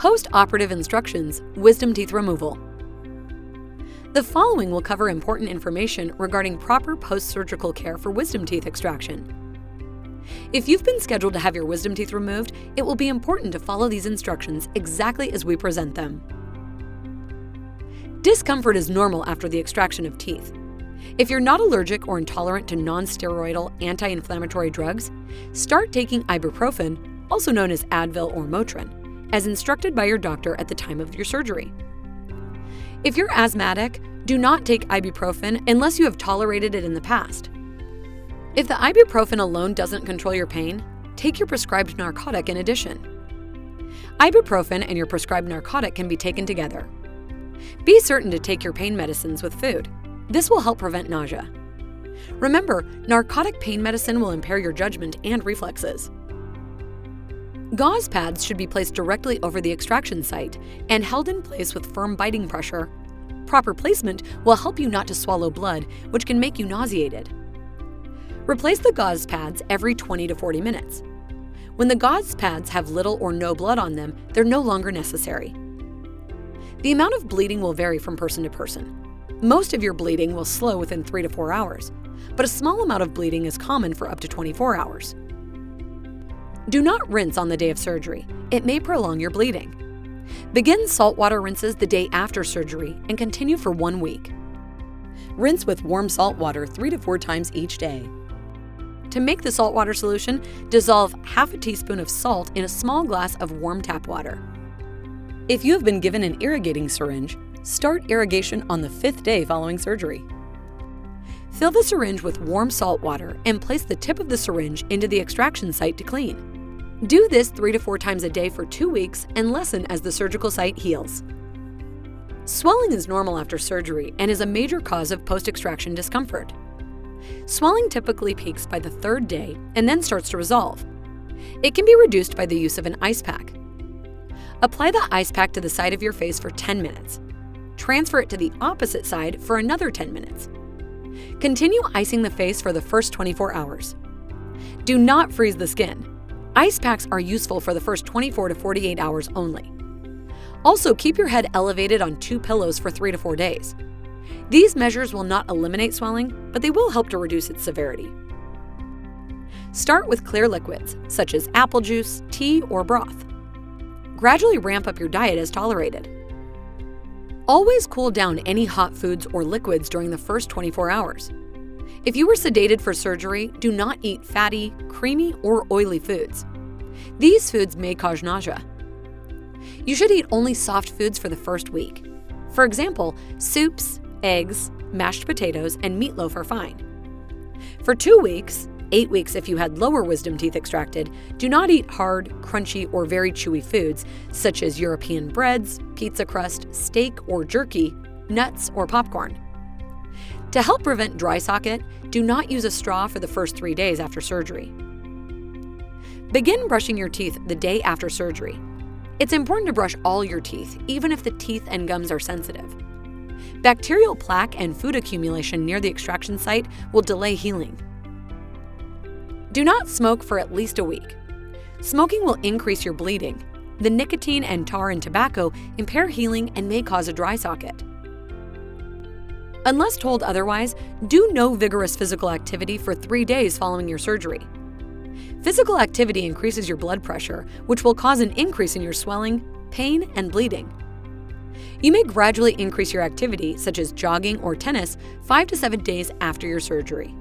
Post-operative instructions, wisdom teeth removal. The following will cover important information regarding proper post-surgical care for wisdom teeth extraction. If you've been scheduled to have your wisdom teeth removed, it will be important to follow these instructions exactly as we present them. Discomfort is normal after the extraction of teeth. If you're not allergic or intolerant to non-steroidal anti-inflammatory drugs, start taking Ibuprofen, also known as Advil or Motrin, as instructed by your doctor at the time of your surgery. If you're asthmatic, do not take ibuprofen unless you have tolerated it in the past. If the ibuprofen alone doesn't control your pain, take your prescribed narcotic in addition. Ibuprofen and your prescribed narcotic can be taken together. Be certain to take your pain medicines with food. This will help prevent nausea. Remember, narcotic pain medicine will impair your judgment and reflexes. Gauze pads should be placed directly over the extraction site and held in place with firm biting pressure. Proper placement will help you not to swallow blood, which can make you nauseated. Replace the gauze pads every 20 to 40 minutes. When the gauze pads have little or no blood on them, they're no longer necessary. The amount of bleeding will vary from person to person. Most of your bleeding will slow within 3 to 4 hours, but a small amount of bleeding is common for up to 24 hours. Do not rinse on the day of surgery. It may prolong your bleeding. Begin saltwater rinses the day after surgery and continue for 1 week. Rinse with warm salt water 3 to 4 times each day. To make the saltwater solution, dissolve half a teaspoon of salt in a small glass of warm tap water. If you have been given an irrigating syringe, start irrigation on the 5th day following surgery. Fill the syringe with warm salt water and place the tip of the syringe into the extraction site to clean. Do this 3 to 4 times a day for 2 weeks and lessen as the surgical site heals. Swelling is normal after surgery and is a major cause of post-extraction discomfort. Swelling typically peaks by the 3rd day and then starts to resolve. It can be reduced by the use of an ice pack. Apply the ice pack to the side of your face for 10 minutes. Transfer it to the opposite side for another 10 minutes. Continue icing the face for the first 24 hours. Do not freeze the skin. Ice packs are useful for the first 24 to 48 hours only. Also, keep your head elevated on 2 pillows for 3 to 4 days. These measures will not eliminate swelling, but they will help to reduce its severity. Start with clear liquids, such as apple juice, tea, or broth. Gradually ramp up your diet as tolerated. Always cool down any hot foods or liquids during the first 24 hours. If you were sedated for surgery, do not eat fatty, creamy, or oily foods. These foods may cause nausea. You should eat only soft foods for the first week. For example, soups, eggs, mashed potatoes, and meatloaf are fine. For 2 weeks, 8 weeks if you had lower wisdom teeth extracted, do not eat hard, crunchy, or very chewy foods such as European breads, pizza crust, steak or jerky, nuts, or popcorn. To help prevent dry socket, do not use a straw for the first 3 days after surgery. Begin brushing your teeth the day after surgery. It's important to brush all your teeth, even if the teeth and gums are sensitive. Bacterial plaque and food accumulation near the extraction site will delay healing. Do not smoke for at least a week. Smoking will increase your bleeding. The nicotine and tar in tobacco impair healing and may cause a dry socket. Unless told otherwise, do no vigorous physical activity for 3 days following your surgery. Physical activity increases your blood pressure, which will cause an increase in your swelling, pain, and bleeding. You may gradually increase your activity, such as jogging or tennis, 5 to 7 days after your surgery.